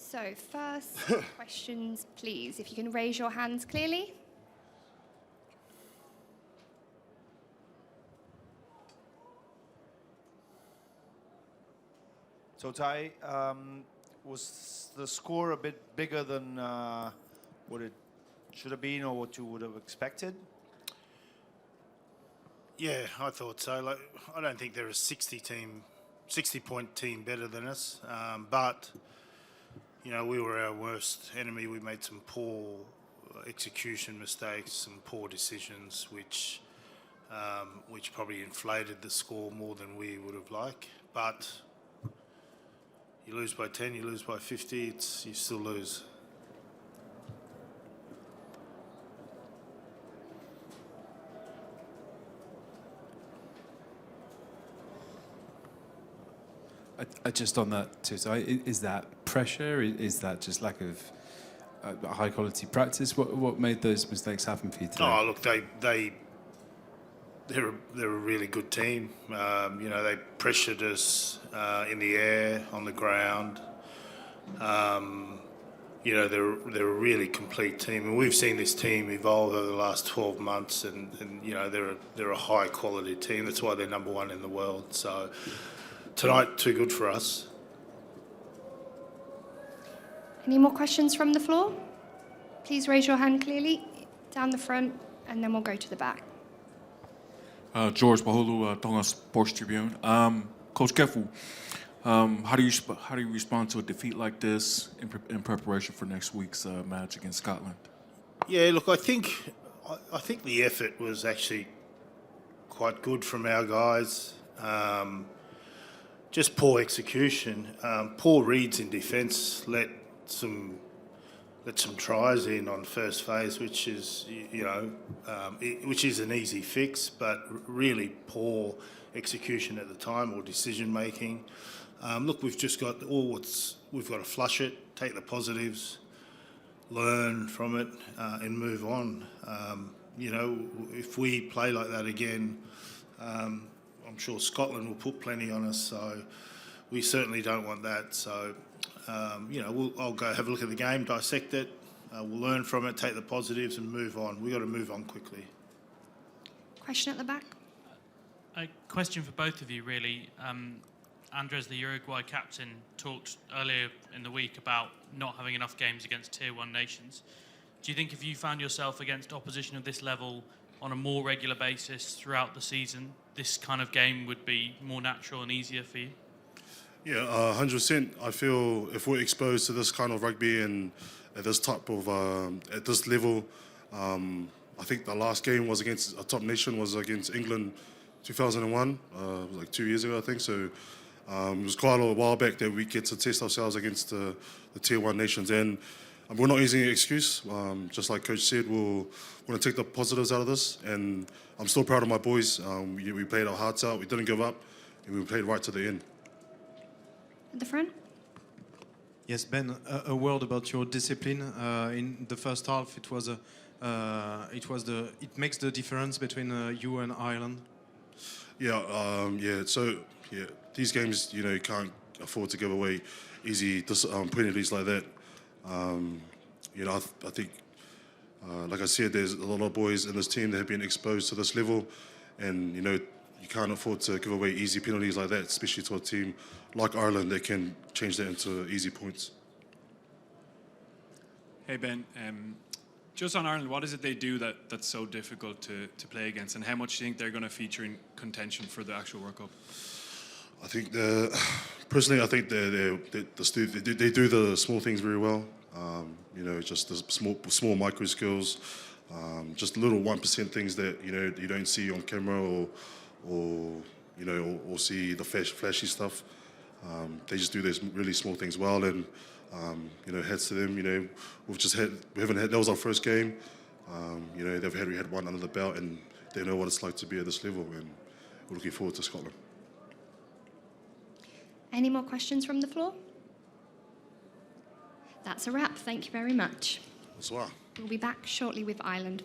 So, first questions, please. If you can raise your hands clearly. So, Ty, was the score a bit bigger than what it should have been or what you would have expected? Yeah, I thought so. Like, I don't think they're a 60-point team better than us, but you know, we were our worst enemy. We made some poor execution mistakes, some poor decisions, which probably inflated the score more than we would have liked. But you lose by 10, you lose by 50, you still lose. Just on that too, so is that pressure? Is that just lack of high quality practice? What made those mistakes happen for you today? Oh, look, they're a really good team. You know, they pressured us in the air, on the ground. You know, they're a really complete team, and we've seen this team evolve over the last 12 months, and you know, they're a high quality team. That's why they're #1 in the world. So tonight, too good for us. Any more questions from the floor? Please raise your hand clearly, down the front, and then we'll go to the back. George Bahulu, Tonga Sports Tribune. Coach Kefu, how do you respond to a defeat like this in preparation for next week's match against Scotland? Yeah, look, I think the effort was actually quite good from our guys. Just poor execution, poor reads in defence, let some tries in on first phase, which is, you know, which is an easy fix, but really poor execution at the time or decision making. Look, we've just got we've got to flush it, take the positives, learn from it, and move on. You know, if we play like that again, I'm sure Scotland will put plenty on us, so we certainly don't want that. So, you know, I'll go have a look at the game, dissect it, we'll learn from it, take the positives and move on. We've got to move on quickly. Question at the back. A question for both of you, really. Andres, the Uruguay captain, talked earlier in the week about not having enough games against Tier 1 nations. Do you think if you found yourself against opposition of this level on a more regular basis throughout the season, this kind of game would be more natural and easier for you? Yeah, 100%. I feel if we're exposed to this kind of rugby and at this type of, at this level, I think the last game was against a top nation, was against England 2001, like 2 years ago, I think. So it was quite a while back that we get to test ourselves against the Tier 1 nations. And we're not using an excuse. Just like Coach said, we're going to take the positives out of this. And I'm still proud of my boys. We played our hearts out. We didn't give up. And we played right to the end. At the front. Yes, Ben, a word about your discipline. In the first half, it makes the difference between you and Ireland. Yeah, so these games, you know, you can't afford to give away easy penalties like that. You know, I think, like I said, there's a lot of boys in this team that have been exposed to this level, and you know, you can't afford to give away easy penalties like that, especially to a team like Ireland that can change that into easy points. Hey Ben, just on Ireland, what is it they do that's so difficult to play against, and how much do you think they're going to feature in contention for the actual World Cup? I think personally, I think they do the small things very well. You know, just the small micro skills, just little 1% things that you don't see on camera or see the flashy stuff. They just do those really small things well, and you know, heads to them. You know, that was our first game. You know, we had one under the belt, and they know what it's like to be at this level, and we're looking forward to Scotland. Any more questions from the floor? That's a wrap. Thank you very much. Bonsoir. We'll be back shortly with Ireland.